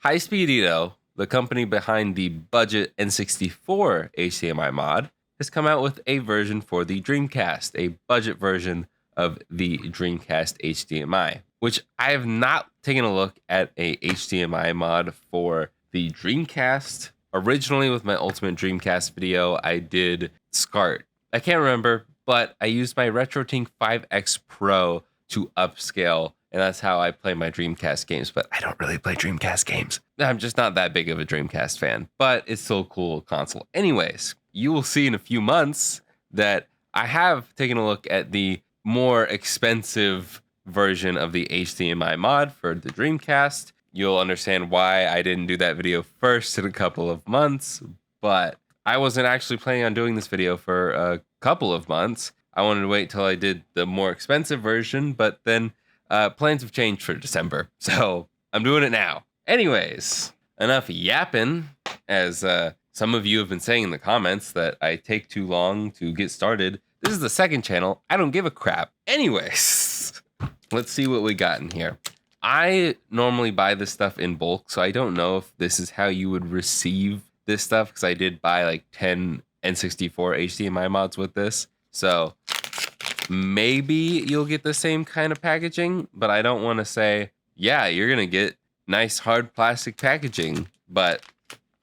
High-Speed Edo, the company behind the budget N64 HDMI mod, has come out with a version for the Dreamcast, a budget version of the Dreamcast HDMI, which I have not taken a look at a HDMI mod for the Dreamcast. Originally, with my Ultimate Dreamcast video, I did SCART. I can't remember, but I used my RetroTink 5X Pro to upscale, and that's how I play my Dreamcast games. But I don't really play Dreamcast games. I'm just not that big of a Dreamcast fan, but it's still a cool console. Anyways, you will see in a few months that I have taken a look at the more expensive version of the HDMI mod for the Dreamcast. You'll understand why I didn't do that video first in a couple of months, but I wasn't actually planning on doing this video for a couple of months. I wanted to wait till I did the more expensive version, but then plans have changed for December, so I'm doing it now. Anyways, enough yapping, as some of you have been saying in the comments that I take too long to get started. This is the second channel. I don't give a crap. Anyways, let's see what we got in here. I normally buy this stuff in bulk, so I don't know if this is how you would receive this stuff, because I did buy like 10 N64 HDMI mods with this. So maybe you'll get the same kind of packaging, but I don't want to say, yeah, you're going to get nice hard plastic packaging, but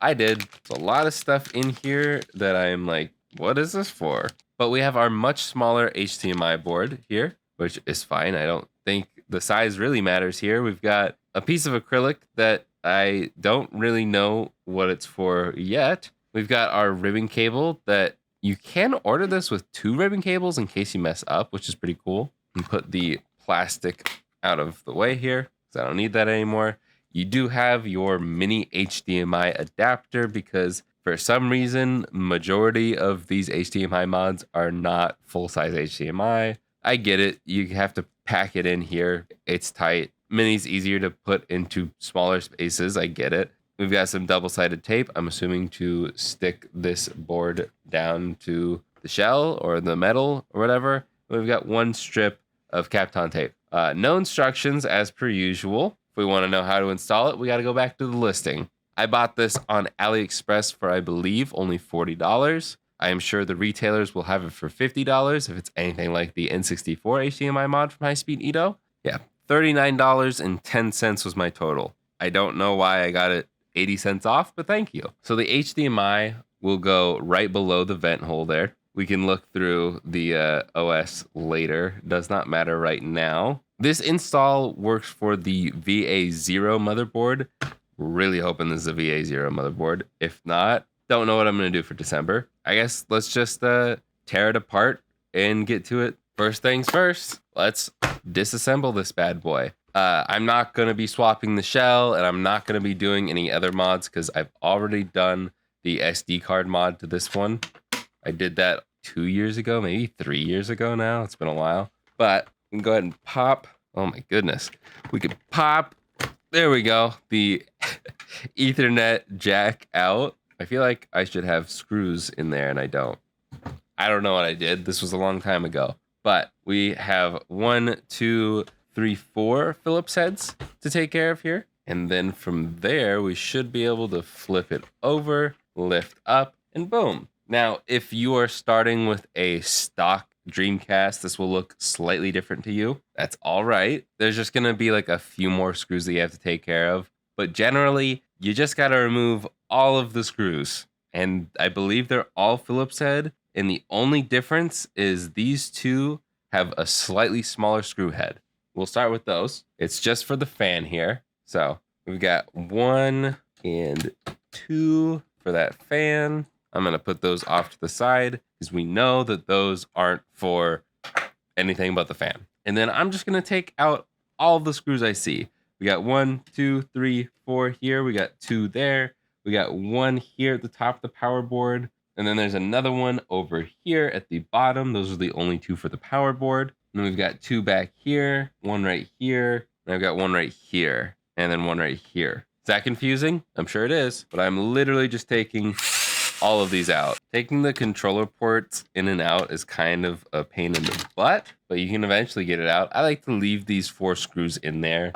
I did. There's a lot of stuff in here that I'm like, what is this for? But we have our much smaller HDMI board here, which is fine. I don't think the size really matters here. We've got a piece of acrylic that I don't really know what it's for yet. We've got our ribbon cable that you can order this with 2 ribbon cables in case you mess up, which is pretty cool. And put the plastic out of the way here, because I don't need that anymore. You do have your mini HDMI adapter, because for some reason, majority of these HDMI mods are not full-size HDMI. I get it. You have to pack it in here. It's tight. Mini's easier to put into smaller spaces. I get it. We've got some double-sided tape, I'm assuming, to stick this board down to the shell or the metal or whatever. We've got 1 strip of Kapton tape. No instructions as per usual. If we want to know how to install it, we got to go back to the listing. I bought this on AliExpress for, I believe, only $40. I am sure the retailers will have it for $50 if it's anything like the N64 HDMI mod from High-Speed Edo. Yeah, $39.10 was my total. I don't know why I got it 80 cents off, but thank you. So the HDMI will go right below the vent hole there. We can look through the OS later. Does not matter right now. This install works for the VA0 motherboard. Really hoping this is a VA0 motherboard. If not, don't know what I'm going to do for December. I guess let's just tear it apart and get to it. First things first, let's disassemble this bad boy. I'm not going to be swapping the shell, and I'm not going to be doing any other mods because I've already done the SD card mod to this one. I did that 2 years ago, maybe 3 years ago now. It's been a while. But we can go ahead and pop. Oh my goodness. We could pop. There we go. The Ethernet jack out. I feel like I should have screws in there, and I don't. I don't know what I did. This was a long time ago. But we have 1, 2, 3, 4 Phillips heads to take care of here. And then from there, we should be able to flip it over, lift up, and boom. Now, if you are starting with a stock Dreamcast, this will look slightly different to you. That's all right. There's just going to be like a few more screws that you have to take care of. But generally, you just got to remove all of the screws. And I believe they're all Phillips head. And the only difference is these two have a slightly smaller screw head. We'll start with those. It's just for the fan here. So we've got 1 and 2 for that fan. I'm going to put those off to the side because we know that those aren't for anything but the fan. And then I'm just going to take out all of the screws I see. We got 1, 2, 3, 4 here. We got 2 there. We got 1 here at the top of the power board. And then there's another one over here at the bottom. Those are the only 2 for the power board. And then we've got 2 back here, 1 right here, and I've got 1 right here, and then 1 right here. Is that confusing? I'm sure it is, but I'm literally just taking all of these out. Taking the controller ports in and out is kind of a pain in the butt, but you can eventually get it out. I like to leave these 4 screws in there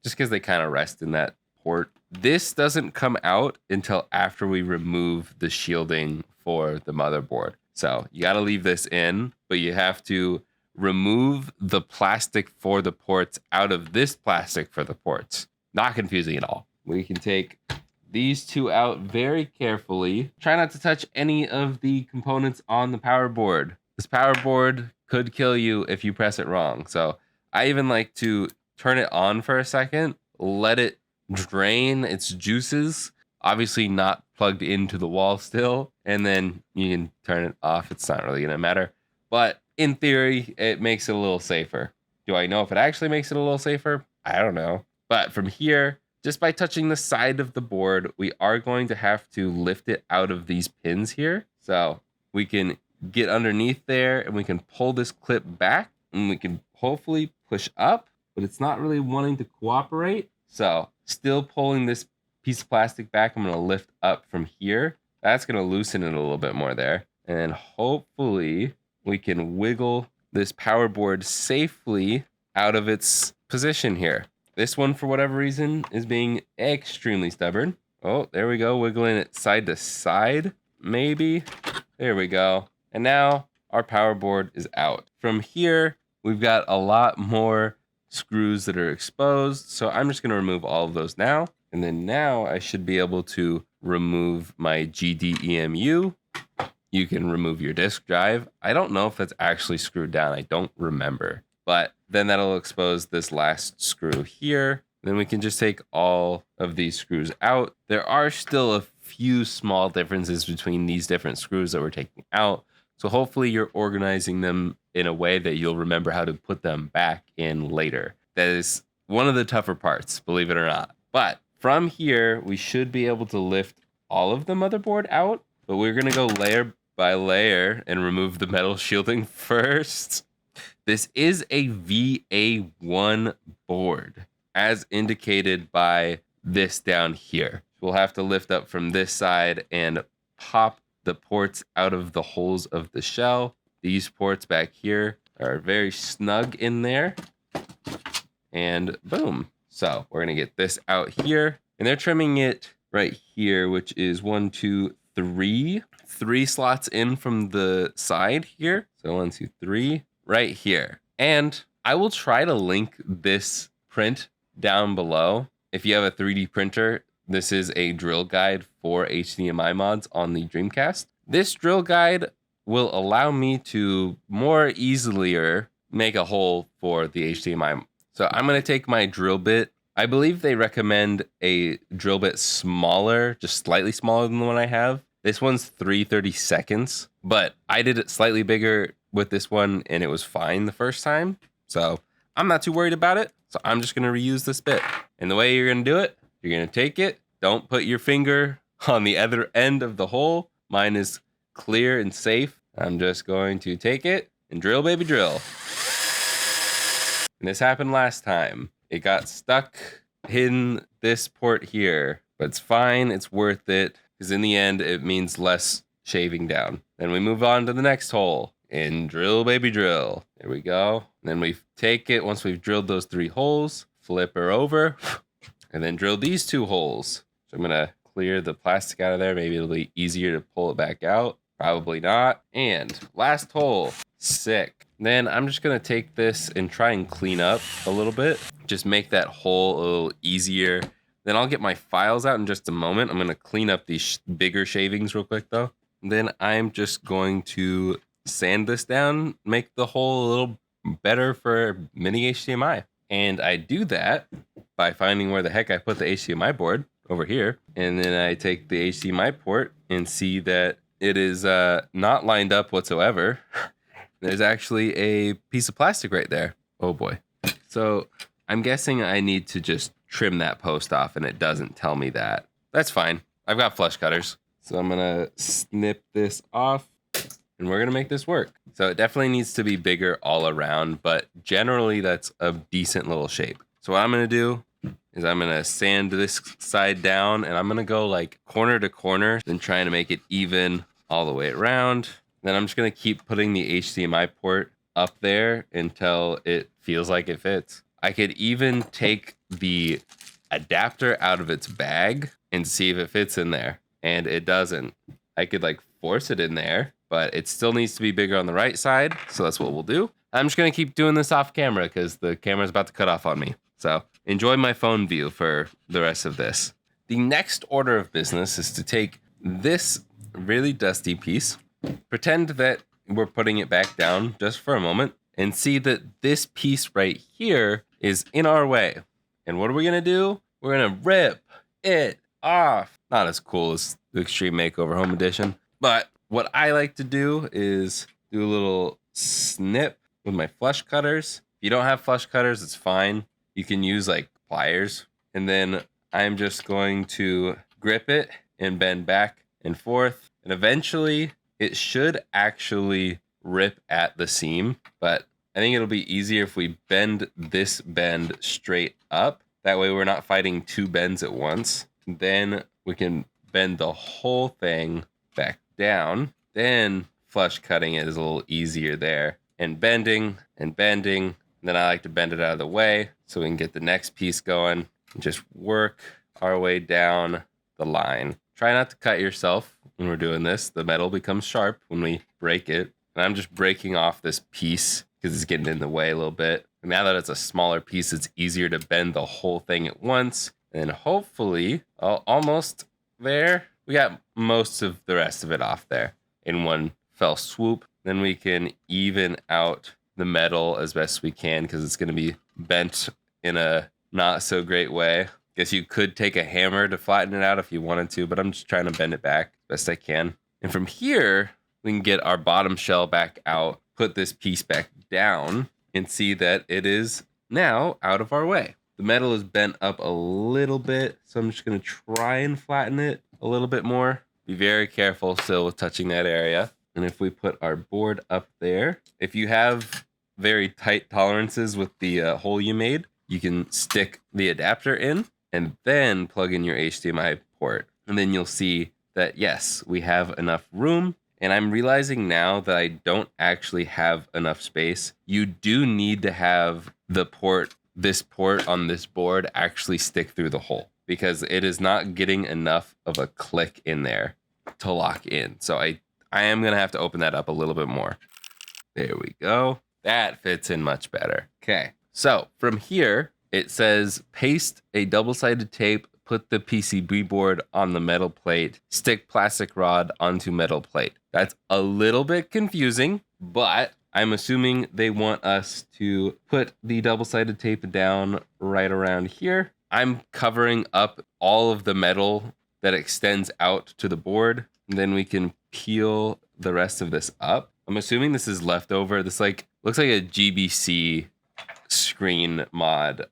just because they kind of rest in that port. This doesn't come out until after we remove the shielding for the motherboard. So you got to leave this in, but you have to remove the plastic for the ports out of this plastic for the ports. Not confusing at all. We can take these two out very carefully. Try not to touch any of the components on the power board. This power board could kill you if you press it wrong. So I even like to turn it on for a second, let it drain its juices, obviously not plugged into the wall still, and then you can turn it off. It's not really gonna matter, but in theory, it makes it a little safer. Do I know if it actually makes it a little safer? I don't know. But from here, just by touching the side of the board, we are going to have to lift it out of these pins here. So we can get underneath there and we can pull this clip back and we can hopefully push up, but it's not really wanting to cooperate. So still pulling this piece of plastic back, I'm gonna lift up from here. That's gonna loosen it a little bit more there. And hopefully we can wiggle this power board safely out of its position here. This one, for whatever reason, is being extremely stubborn. Oh, there we go, wiggling it side to side, maybe. There we go. And now our power board is out. From here, we've got a lot more screws that are exposed. So I'm just gonna remove all of those now. And then now I should be able to remove my GDEMU. You can remove your disk drive. I don't know if that's actually screwed down. I don't remember. But then that'll expose this last screw here. Then we can just take all of these screws out. There are still a few small differences between these different screws that we're taking out. So hopefully you're organizing them in a way that you'll remember how to put them back in later. That is one of the tougher parts, believe it or not. But from here, we should be able to lift all of the motherboard out, but we're gonna go layer by layer and remove the metal shielding first. This is a VA1 board, as indicated by this down here. We'll have to lift up from this side and pop the ports out of the holes of the shell. These ports back here are very snug in there. And boom. So we're gonna get this out here. And they're trimming it right here, which is 1, 2, 3. 3 slots in from the side here. So 1, 2, 3, right here. And I will try to link this print down below. If you have a 3D printer, this is a drill guide for HDMI mods on the Dreamcast. This drill guide will allow me to more easily make a hole for the HDMI. So I'm gonna take my drill bit. I believe they recommend a drill bit smaller, just slightly smaller than the one I have. This one's 3/32, but I did it slightly bigger with this one and it was fine the first time. So I'm not too worried about it. So I'm just gonna reuse this bit. And the way you're gonna do it, you're gonna take it, don't put your finger on the other end of the hole. Mine is clear and safe. I'm just going to take it and drill, baby, drill. And this happened last time. It got stuck in this port here, but it's fine. It's worth it because in the end, it means less shaving down. Then we move on to the next hole and drill, baby, drill. There we go. And then we take it once we've drilled those 3 holes, flip her over, and then drill these 2 holes. So I'm gonna clear the plastic out of there. Maybe it'll be easier to pull it back out. Probably not. And last hole, sick. Then I'm just gonna take this and try and clean up a little bit. Just make that hole a little easier. Then I'll get my files out in just a moment. I'm gonna clean up these bigger shavings real quick though. And then I'm just going to sand this down, make the hole a little better for mini HDMI. And I do that by finding where the heck I put the HDMI board over here. And then I take the HDMI port and see that it is not lined up whatsoever. There's actually a piece of plastic right there. Oh boy. So I'm guessing I need to just trim that post off and it doesn't tell me that. That's fine. I've got flush cutters. So I'm gonna snip this off and we're gonna make this work. So it definitely needs to be bigger all around, but generally that's a decent little shape. So what I'm gonna do is I'm gonna sand this side down and I'm gonna go like corner to corner and trying to make it even all the way around. Then I'm just gonna keep putting the HDMI port up there until it feels like it fits. I could even take the adapter out of its bag and see if it fits in there. And it doesn't. I could like force it in there, but it still needs to be bigger on the right side. So that's what we'll do. I'm just going to keep doing this off camera because the camera's about to cut off on me. So enjoy my phone view for the rest of this. The next order of business is to take this really dusty piece, pretend that we're putting it back down just for a moment, and see that this piece right here is in our way. And what are we going to do? We're going to rip it off. Not as cool as the Extreme Makeover Home Edition, but what I like to do is do a little snip with my flush cutters. If you don't have flush cutters, it's fine. You can use like pliers. And then I'm just going to grip it and bend back and forth. And eventually it should actually rip at the seam, but I think it'll be easier if we bend this bend straight up. That way we're not fighting two bends at once. Then we can bend the whole thing back down. Then flush cutting it is a little easier there. And bending and bending. And then I like to bend it out of the way so we can get the next piece going and just work our way down the line. Try not to cut yourself when we're doing this. The metal becomes sharp when we break it. And I'm just breaking off this piece because it's getting in the way a little bit. And now that it's a smaller piece, it's easier to bend the whole thing at once. And hopefully, almost there, we got most of the rest of it off there in one fell swoop. Then we can even out the metal as best we can because it's going to be bent in a not so great way. Guess you could take a hammer to flatten it out if you wanted to, but I'm just trying to bend it back as best I can. And from here, we can get our bottom shell back out, put this piece back down, and see that it is now out of our way. The metal is bent up a little bit, so I'm just going to try and flatten it a little bit more. Be very careful still with touching that area. And if we put our board up there, if you have very tight tolerances with the hole you made, you can stick the adapter in and then plug in your HDMI port. And then you'll see that, yes, we have enough room. And I'm realizing now that I don't actually have enough space. You do need to have the port, this port on this board actually stick through the hole because it is not getting enough of a click in there to lock in. So I am going to have to open that up a little bit more. There we go. That fits in much better. Okay. So from here, it says paste a double-sided tape, put the PCB board on the metal plate, stick plastic rod onto metal plate. That's a little bit confusing, but I'm assuming they want us to put the double-sided tape down right around here. I'm covering up all of the metal that extends out to the board. And then we can peel the rest of this up. I'm assuming this is leftover. This like looks like a GBC screen mod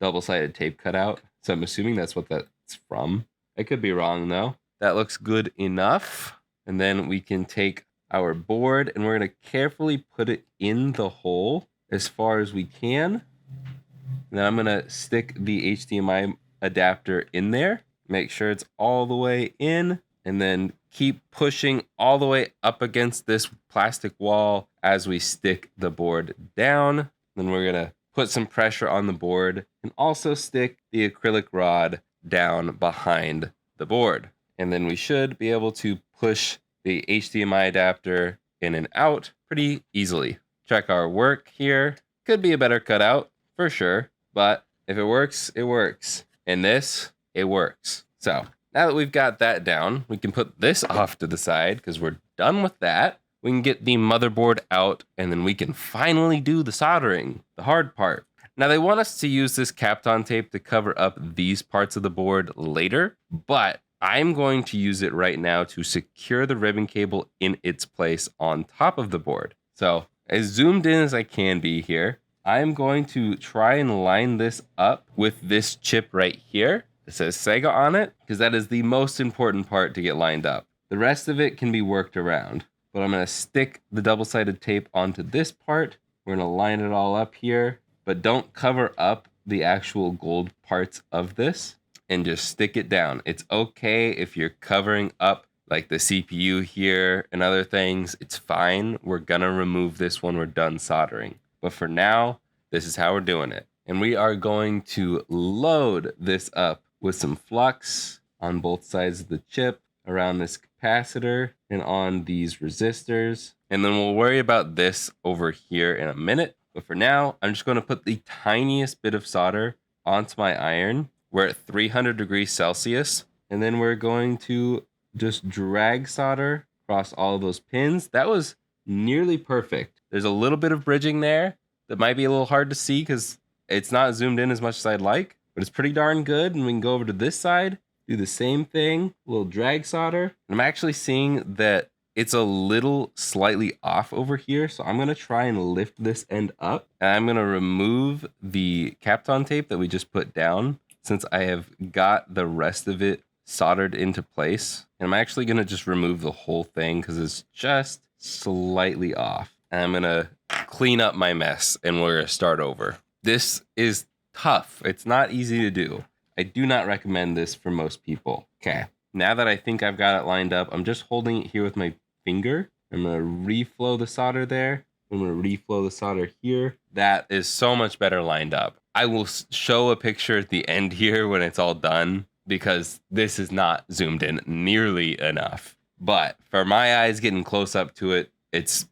double-sided tape cutout. So I'm assuming that's what that's from. I could be wrong though. That looks good enough. And then we can take our board and we're going to carefully put it in the hole as far as we can. And then I'm going to stick the HDMI adapter in there. Make sure it's all the way in. And then keep pushing all the way up against this plastic wall as we stick the board down. Then we're going to put some pressure on the board and also stick the acrylic rod down behind the board. And then we should be able to push the HDMI adapter in and out pretty easily. Check our work here. Could be a better cutout for sure, but if it works, it works. And this, it works. So now that we've got that down, we can put this off to the side because we're done with that. We can get the motherboard out and then we can finally do the soldering, the hard part. Now they want us to use this Kapton tape to cover up these parts of the board later, but I'm going to use it right now to secure the ribbon cable in its place on top of the board. So as zoomed in as I can be here, I'm going to try and line this up with this chip right here. It says Sega on it because that is the most important part to get lined up. The rest of it can be worked around, but I'm going to stick the double-sided tape onto this part. We're going to line it all up here, but don't cover up the actual gold parts of this and just stick it down. It's okay if you're covering up like the CPU here and other things. It's fine. We're going to remove this when we're done soldering. But for now, this is how we're doing it. And we are going to load this up with some flux on both sides of the chip, around this capacitor, and on these resistors. And then we'll worry about this over here in a minute. But for now, I'm just going to put the tiniest bit of solder onto my iron. We're at 300 degrees Celsius. And then we're going to just drag solder across all of those pins. That was nearly perfect. There's a little bit of bridging there that might be a little hard to see because it's not zoomed in as much as I'd like, but it's pretty darn good. And we can go over to this side, do the same thing, a little drag solder. And I'm actually seeing that it's a little slightly off over here. So I'm going to try and lift this end up. And I'm going to remove the Kapton tape that we just put down since I have got the rest of it soldered into place. And I'm actually going to just remove the whole thing because it's just slightly off. And I'm going to clean up my mess and we're going to start over. This is tough. It's not easy to do. I do not recommend this for most people. Okay. Now that I think I've got it lined up, I'm just holding it here with my finger. I'm going to reflow the solder there. I'm going to reflow the solder here. That is so much better lined up. I will show a picture at the end here when it's all done because this is not zoomed in nearly enough. But for my eyes getting close up to it, it's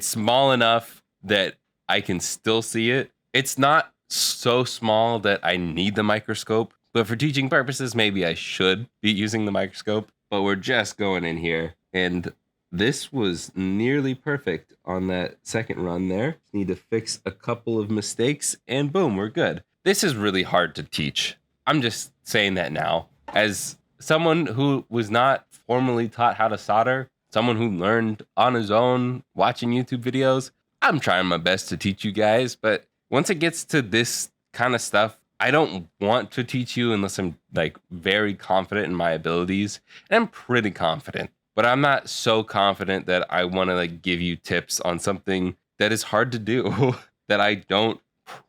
small enough that I can still see it. It's not so small that I need the microscope, but for teaching purposes, maybe I should be using the microscope. But we're just going in here, and this was nearly perfect on that second run there. Just need to fix a couple of mistakes, and boom, we're good. This is really hard to teach. I'm just saying that now. As someone who was not formally taught how to solder, someone who learned on his own watching YouTube videos, I'm trying my best to teach you guys, but once it gets to this kind of stuff, I don't want to teach you unless I'm like very confident in my abilities. And I'm pretty confident, but I'm not so confident that I want to like give you tips on something that is hard to do that I don't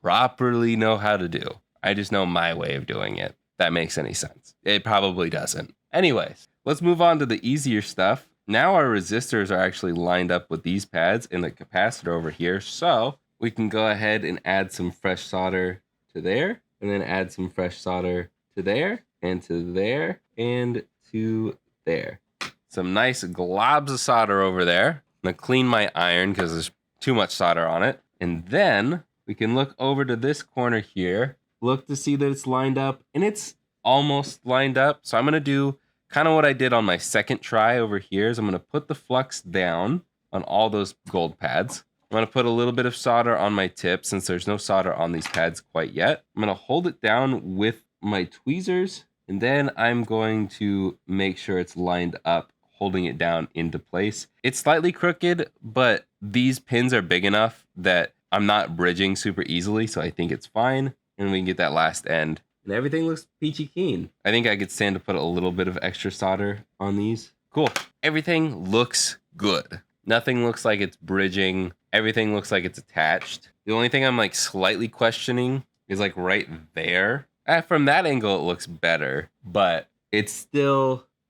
properly know how to do. I just know my way of doing it. That makes any sense. It probably doesn't. Anyways, let's move on to the easier stuff. Now our resistors are actually lined up with these pads and the capacitor over here. So we can go ahead and add some fresh solder to there, and then add some fresh solder to there, and to there, and to there. Some nice globs of solder over there. I'm gonna clean my iron because there's too much solder on it. And then we can look over to this corner here, look to see that it's lined up, and it's almost lined up. So I'm gonna do kind of what I did on my second try over here is I'm gonna put the flux down on all those gold pads. I'm going to put a little bit of solder on my tip since there's no solder on these pads quite yet. I'm going to hold it down with my tweezers, and then I'm going to make sure it's lined up, holding it down into place. It's slightly crooked, but these pins are big enough that I'm not bridging super easily, so I think it's fine. And we can get that last end. And everything looks peachy keen. I think I could stand to put a little bit of extra solder on these. Cool. Everything looks good. Nothing looks like it's bridging. Everything looks like it's attached. The only thing I'm like slightly questioning is like right there. From that angle, it looks better, but it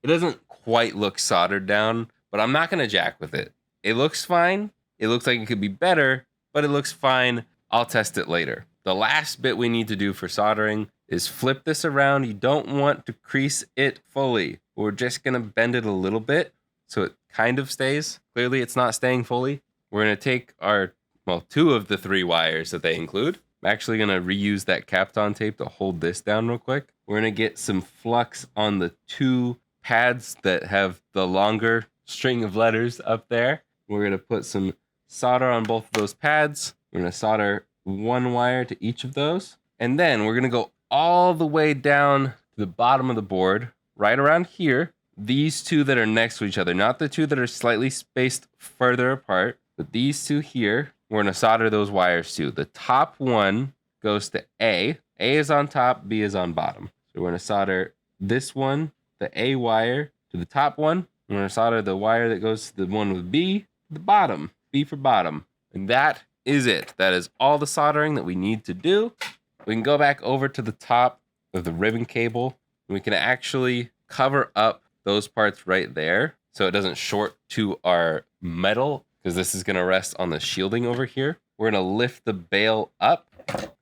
doesn't quite look soldered down, but I'm not going to jack with it. It looks fine. It looks like it could be better, but it looks fine. I'll test it later. The last bit we need to do for soldering is flip this around. You don't want to crease it fully. We're just going to bend it a little bit so it kind of stays. Clearly, it's not staying fully. We're going to take two of the 3 wires that they include. I'm actually going to reuse that Kapton tape to hold this down real quick. We're going to get some flux on the 2 pads that have the longer string of letters up there. We're going to put some solder on both of those pads. We're going to solder 1 wire to each of those. And then we're going to go all the way down to the bottom of the board, right around here. These 2 that are next to each other, not the 2 that are slightly spaced further apart, but these 2 here, we're going to solder those wires to. The top one goes to A. A is on top, B is on bottom. So we're going to solder this one, the A wire, to the top one. We're going to solder the wire that goes to the one with B to the bottom. B for bottom. And that is it. That is all the soldering that we need to do. We can go back over to the top of the ribbon cable, and we can actually cover up those parts right there so it doesn't short to our metal, because this is going to rest on the shielding over here. We're going to lift the bail up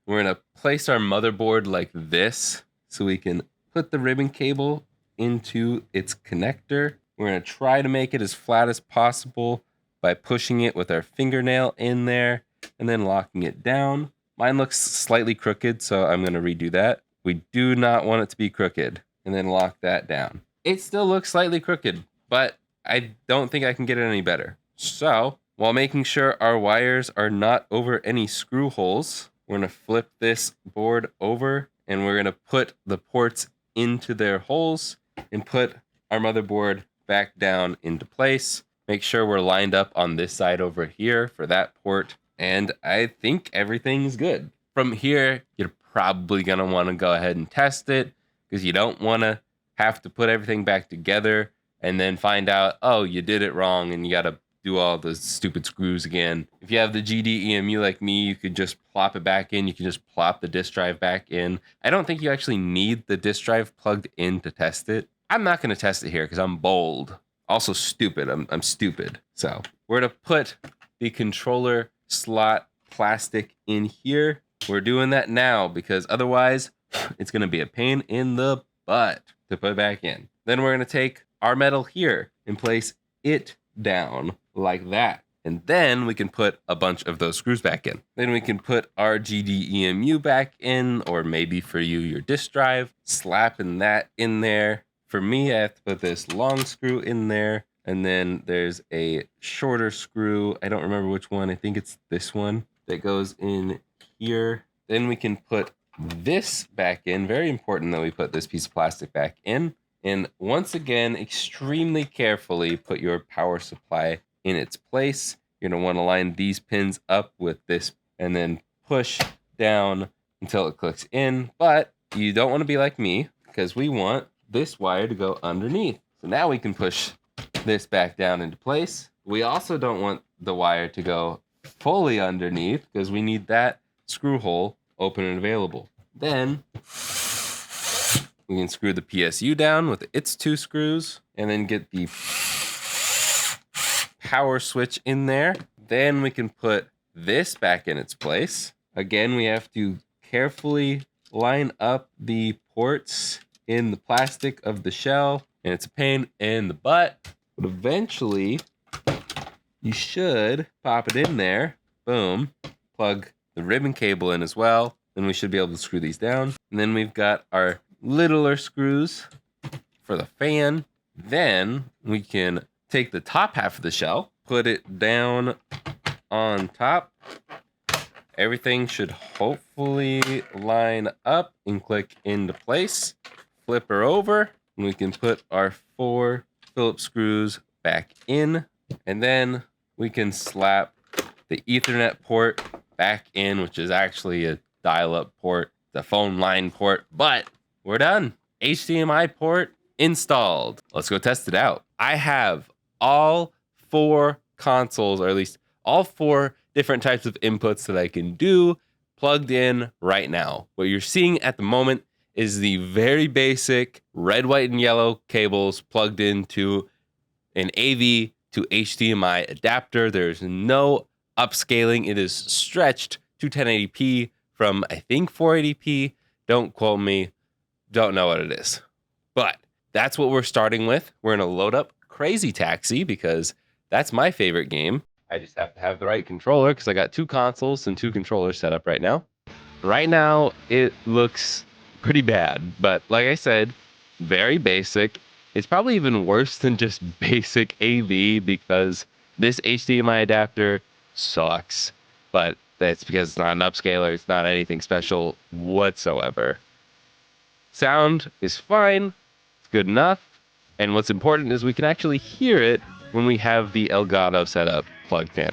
We're gonna place our motherboard like this so we can put the ribbon cable into its connector. We're gonna try to make it as flat as possible by pushing it with our fingernail in there and then locking it down. Mine looks slightly crooked, so I'm gonna redo that. We do not want it to be crooked, and then lock that down. It still looks slightly crooked, but I don't think I can get it any better. So, while making sure our wires are not over any screw holes, we're gonna flip this board over and we're gonna put the ports into their holes and put our motherboard back down into place. Make sure we're lined up on this side over here for that port. And I think everything's good. From here, you're probably gonna wanna go ahead and test it because you don't wanna have to put everything back together and then find out, oh, you did it wrong and you gotta do all the stupid screws again. If you have the GDEMU like me, you could just plop it back in. You can just plop the disk drive back in. I don't think you actually need the disk drive plugged in to test it. I'm not gonna test it here because I'm bold. Also stupid, I'm stupid. So we're gonna put the controller slot plastic in here. We're doing that now because otherwise it's gonna be a pain in the butt to put back in. Then we're gonna take our metal here and place it down like that. And then we can put a bunch of those screws back in. Then we can put our GDEMU back in, or maybe for you, your disk drive, slapping that in there. For me, I have to put this long screw in there. And then there's a shorter screw. I don't remember which one. I think it's this one that goes in here. Then we can put this back in. Very important that we put this piece of plastic back in. And once again, extremely carefully put your power supply in its place. You're gonna wanna line these pins up with this and then push down until it clicks in. But you don't wanna be like me because we want this wire to go underneath. So now we can push this back down into place. We also don't want the wire to go fully underneath because we need that screw hole open and available. Then we can screw the PSU down with its 2 screws and then get the power switch in there. Then we can put this back in its place. Again, we have to carefully line up the ports in the plastic of the shell, and it's a pain in the butt, but eventually you should pop it in there. Boom. Plug the ribbon cable in as well. Then we should be able to screw these down. And then we've got our littler screws for the fan. Then we can take the top half of the shell, put it down on top. Everything should hopefully line up and click into place. Flip her over, and we can put our 4 Phillips screws back in. And then we can slap the Ethernet port back in, which is actually a dial-up port, the phone line port, but we're done. HDMI port installed. Let's go test it out. I have all 4 consoles, or at least all 4 different types of inputs that I can do plugged in right now. What you're seeing at the moment is the very basic red, white, and yellow cables plugged into an AV to HDMI adapter. There's no upscaling. It is stretched to 1080p from, I think, 480p. Don't quote me. Don't know what it is. But that's what we're starting with. We're going to load up Crazy Taxi because that's my favorite game. I just have to have the right controller because I got 2 consoles and 2 controllers set up right now. Right now, it looks pretty bad, but like I said, very basic. It's probably even worse than just basic AV because this HDMI adapter sucks, but that's because it's not an upscaler. It's not anything special whatsoever. Sound is fine. It's good enough. And what's important is we can actually hear it when we have the Elgato setup plugged in.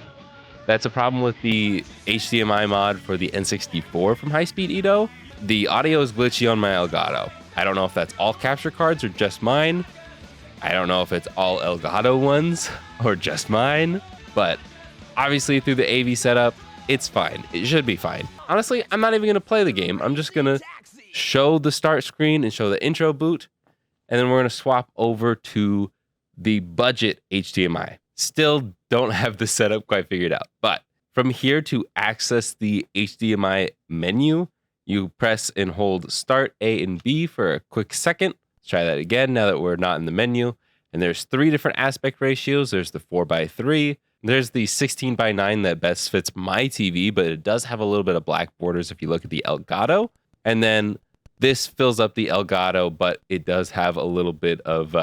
That's a problem with the HDMI mod for the N64 from High Speed Edo. The audio is glitchy on my Elgato. I don't know if that's all capture cards or just mine. I don't know if it's all Elgato ones or just mine, but obviously through the AV setup, it's fine. It should be fine. Honestly, I'm not even gonna play the game. I'm just gonna show the start screen and show the intro boot, and then we're gonna swap over to the budget HDMI. Still don't have the setup quite figured out, but From here to access the HDMI menu, you press and hold Start A and B for a quick second. Let's try that again now that we're not in the menu. And there's 3 different aspect ratios. There's the 4:3. There's the 16:9 that best fits my TV, but it does have a little bit of black borders if you look at the Elgato. And then this fills up the Elgato, but it does have a little bit of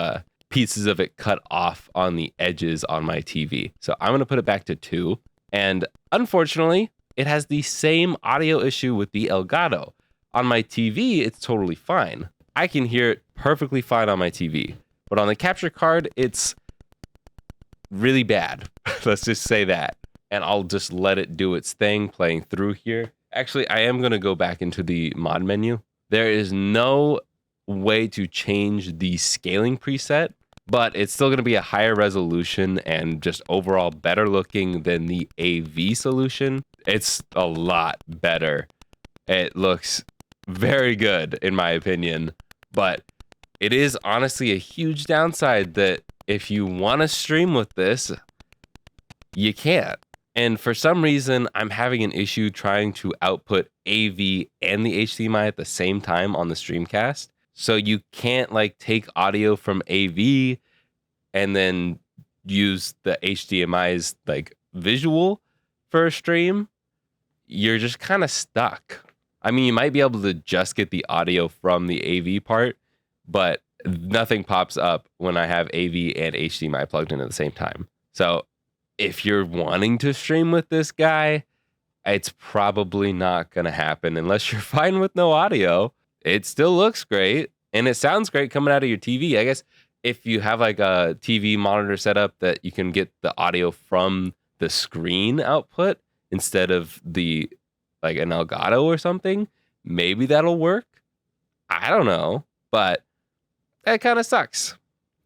pieces of it cut off on the edges on my TV. So I'm going to put it back to 2. And unfortunately, it has the same audio issue with the Elgato. On my TV, it's totally fine. I can hear it perfectly fine on my TV. But on the capture card, it's really bad. Let's just say that. And I'll just let it do its thing playing through here. Actually, I am going to go back into the mod menu. There is no way to change the scaling preset, but it's still going to be a higher resolution and just overall better looking than the AV solution. It's a lot better. It looks very good in my opinion, but it is honestly a huge downside that if you want to stream with this, you can't. And for some reason, I'm having an issue trying to output AV and the HDMI at the same time on the Dreamcast. So you can't like take audio from AV and then use the HDMI's like visual for a stream. You're just kind of stuck. I mean, you might be able to just get the audio from the AV part, but nothing pops up when I have AV and HDMI plugged in at the same time. So if you're wanting to stream with this guy, it's probably not going to happen unless you're fine with no audio. It still looks great and it sounds great coming out of your TV. I guess if you have like a TV monitor setup that you can get the audio from the screen output instead of the like an Elgato or something, maybe that'll work. I don't know, but that kind of sucks.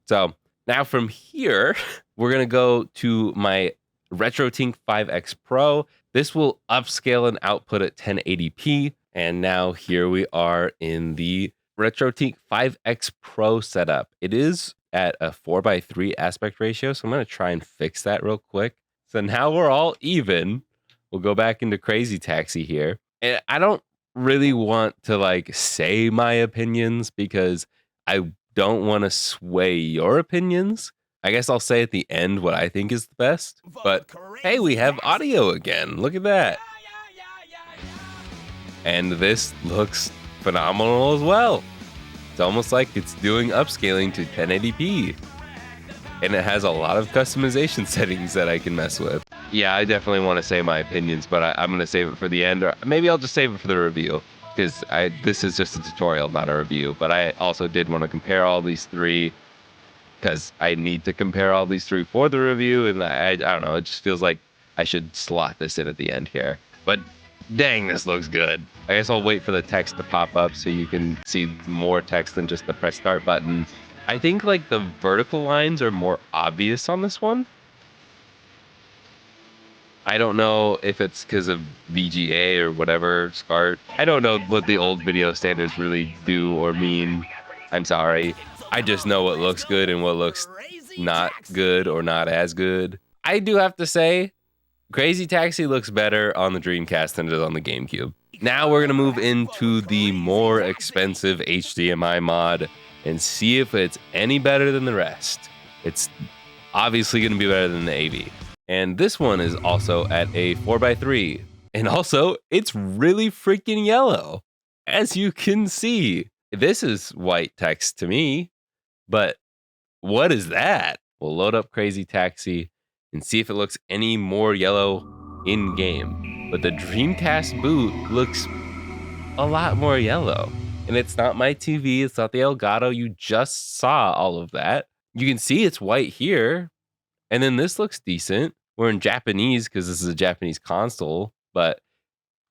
So now from here, we're going to go to my RetroTink 5X Pro. This will upscale and output at 1080p. And now here we are in the RetroTink 5X Pro setup. It is at a 4:3 aspect ratio. So I'm going to try and fix that real quick. So now we're all even. We'll go back into Crazy Taxi here. And I don't really want to like say my opinions because I don't want to sway your opinions. I guess I'll say at the end what I think is the best. But hey, we have audio again. Look at that. And this looks phenomenal as well. It's almost like it's doing upscaling to 1080p. And it has a lot of customization settings that I can mess with. Yeah, I definitely want to say my opinions, but I'm going to save it for the end. Or maybe I'll just save it for the review. Because this is just a tutorial, not a review. But I also did want to compare all these 3 because I need to compare all these 3 for the review. And I don't know, it just feels like I should slot this in at the end here. But dang, this looks good. I guess I'll wait for the text to pop up so you can see more text than just the press start button. I think like the vertical lines are more obvious on this one. I don't know if it's because of VGA or whatever, SCART. I don't know what the old video standards really do or mean. I'm sorry. I just know what looks good and what looks not good or not as good. I do have to say, Crazy Taxi looks better on the Dreamcast than it does on the GameCube. Now we're going to move into the more expensive HDMI mod and see if it's any better than the rest. It's obviously going to be better than the AV. And this one is also at a 4:3. And also, it's really freaking yellow. As you can see, this is white text to me, but what is that? We'll load up Crazy Taxi and see if it looks any more yellow in game. But the Dreamcast boot looks a lot more yellow. And it's not my TV, it's not the Elgato. You just saw all of that. You can see it's white here. And then this looks decent. We're in Japanese because this is a Japanese console. But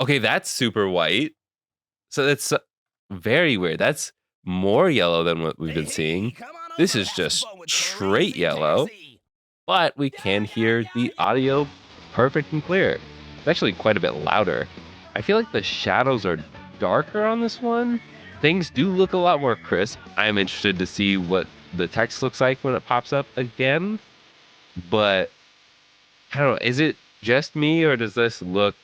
okay, that's super white. So that's very weird. That's more yellow than what we've been seeing. This is just straight yellow. But we can hear the audio perfect and clear. It's actually quite a bit louder. I feel like the shadows are darker on this one. Things do look a lot more crisp. I'm interested to see what the text looks like when it pops up again. But I don't know, is it just me, or does this look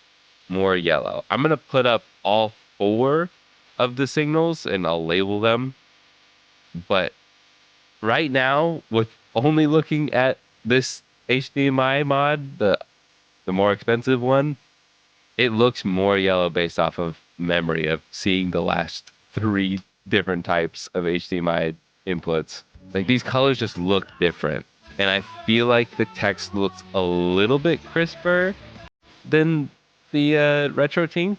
more yellow? I'm gonna put up all 4 of the signals and I'll label them. But right now, with only looking at this HDMI mod, the more expensive one, it looks more yellow based off of memory of seeing the last 3 different types of HDMI inputs. Like these colors just look different. And I feel like the text looks a little bit crisper than the retro team,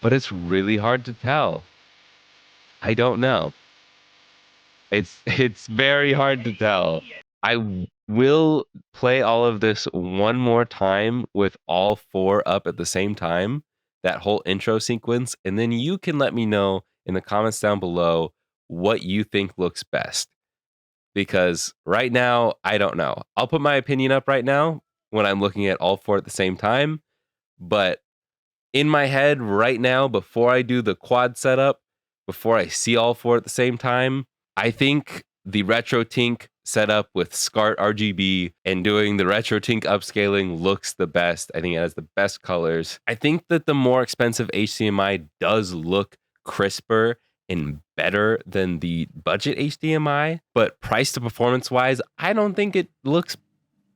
but it's really hard to tell. I don't know. It's very hard to tell. Will play all of this one more time with all 4 up at the same time, that whole intro sequence, and then you can let me know in the comments down below what you think looks best. Because right now, I don't know. I'll put my opinion up right now when I'm looking at all 4 at the same time, but in my head right now, before I do the quad setup, before I see all 4 at the same time, I think the RetroTink setup with SCART RGB and doing the RetroTink upscaling looks the best. I think it has the best colors. I think that the more expensive HDMI does look crisper and better than the budget HDMI, but price to performance wise, I don't think it looks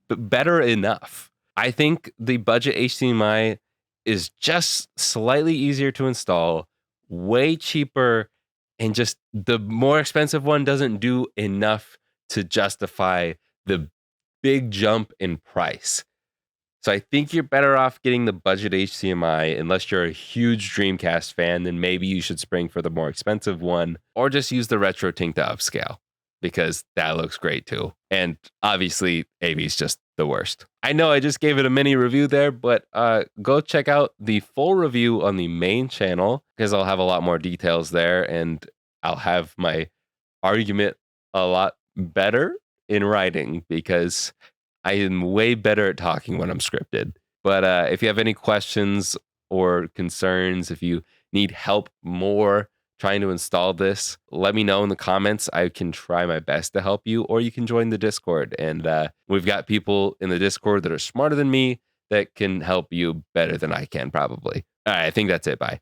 better enough. I think the budget HDMI is just slightly easier to install, way cheaper, and just the more expensive one doesn't do enough to justify the big jump in price. So I think you're better off getting the budget HDMI unless you're a huge Dreamcast fan, then maybe you should spring for the more expensive one, or just use the RetroTink to upscale because that looks great too. And obviously, AV is just the worst. I know I just gave it a mini review there, but go check out the full review on the main channel because I'll have a lot more details there and I'll have my argument a lot better in writing because I am way better at talking when I'm scripted. But if you have any questions or concerns, if you need help more trying to install this, let me know in the comments. I can try my best to help you, or you can join the Discord. And we've got people in the Discord that are smarter than me that can help you better than I can, probably. All right, I think that's it. Bye.